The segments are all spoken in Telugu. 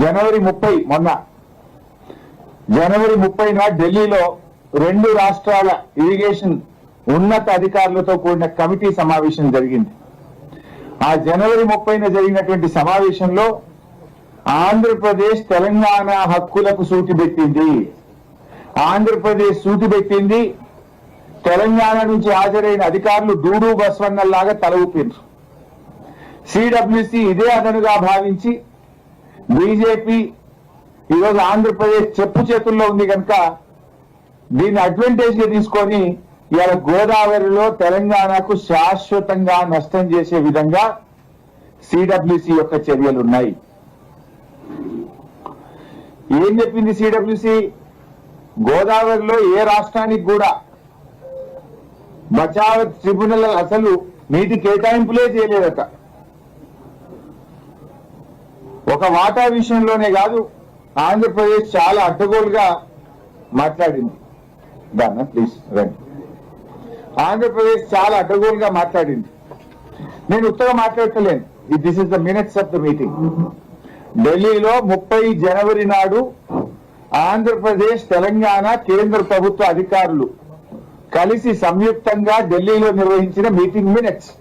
జనవరి 30 మొన్న జనవరి 30న ఢిల్లీలో 2 రాష్ట్రాల ఇరిగేషన్ ఉన్నత అధికారులతో కూడిన కమిటీ సమావేశం జరిగింది. ఆ జనవరి 30న జరిగినటువంటి సమావేశంలో ఆంధ్రప్రదేశ్ తెలంగాణ హక్కులకు సూటి పెట్టింది. ఆంధ్రప్రదేశ్ సూటి పెట్టింది. తెలంగాణ నుంచి హాజరైన అధికారులు డూడు బస్వన్నల్లాగా తల ఊపిండ్రు. సిడబ్ల్యూసి ఇదే అదనుగా భావించి బీజేపీ ఈరోజు ఆంధ్రప్రదేశ్ చెప్పు చేతుల్లో ఉంది కనుక దీన్ని అడ్వాంటేజ్ గా తీసుకొని ఇవాళ గోదావరిలో తెలంగాణకు శాశ్వతంగా నష్టం చేసే విధంగా సిడబ్ల్యూసి యొక్క చర్యలు ఉన్నాయి. ఏం చెప్పింది సిడబ్ల్యూసి? గోదావరిలో ఏ రాష్ట్రానికి కూడా బచావ్ ట్రిబ్యునల్ అసలు నీటి కేటాయింపులే చేయలేదట. ఒక వాటా విషయంలోనే కాదు, ఆంధ్రప్రదేశ్ చాలా అడ్డగోలుగా మాట్లాడింది. దాన్న ప్లీజ్ రండి. ఆంధ్రప్రదేశ్ చాలా అడ్డగోలుగా మాట్లాడింది. నేను ఉత్తగా మాట్లాడలేను. This is the minutes of the meeting. ఢిల్లీలో 30 జనవరి నాడు ఆంధ్రప్రదేశ్, తెలంగాణ కేంద్ర ప్రభుత్వ అధికారులు కలిసి సంయుక్తంగా ఢిల్లీలో నిర్వహించిన మీటింగ్ మినిట్స్.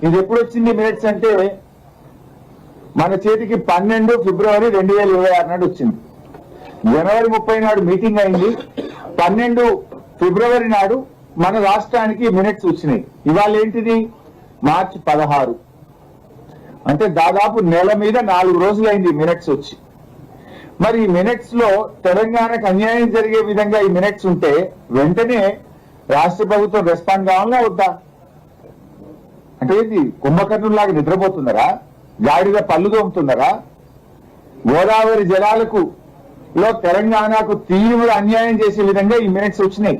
ఇది ఎప్పుడు వచ్చింది మినిట్స్ అంటే మన చేతికి 12 ఫిబ్రవరి 2026 నాడు వచ్చింది. జనవరి 30 నాడు మీటింగ్ అయింది. 12 ఫిబ్రవరి నాడు మన రాష్ట్రానికి మినిట్స్ వచ్చినాయి. ఇవాళ ఏంటిది? మార్చి 16. అంటే దాదాపు నెల మీద 4 రోజులైంది మినిట్స్ వచ్చి. మరి ఈ మినిట్స్ లో తెలంగాణకు అన్యాయం జరిగే విధంగా ఈ మినిట్స్ ఉంటే వెంటనే రాష్ట్ర ప్రభుత్వం రెస్పాండ్ కావాలా వద్దా? అంటే ఇది కుంభకర్ణులాగా నిద్రపోతున్నారా? గాడిద పళ్ళు తోముతున్నారా? గోదావరి జలాలకు తెలంగాణకు తీవ్ర అన్యాయం చేసే విధంగా ఈ మినిట్స్ వచ్చినాయి.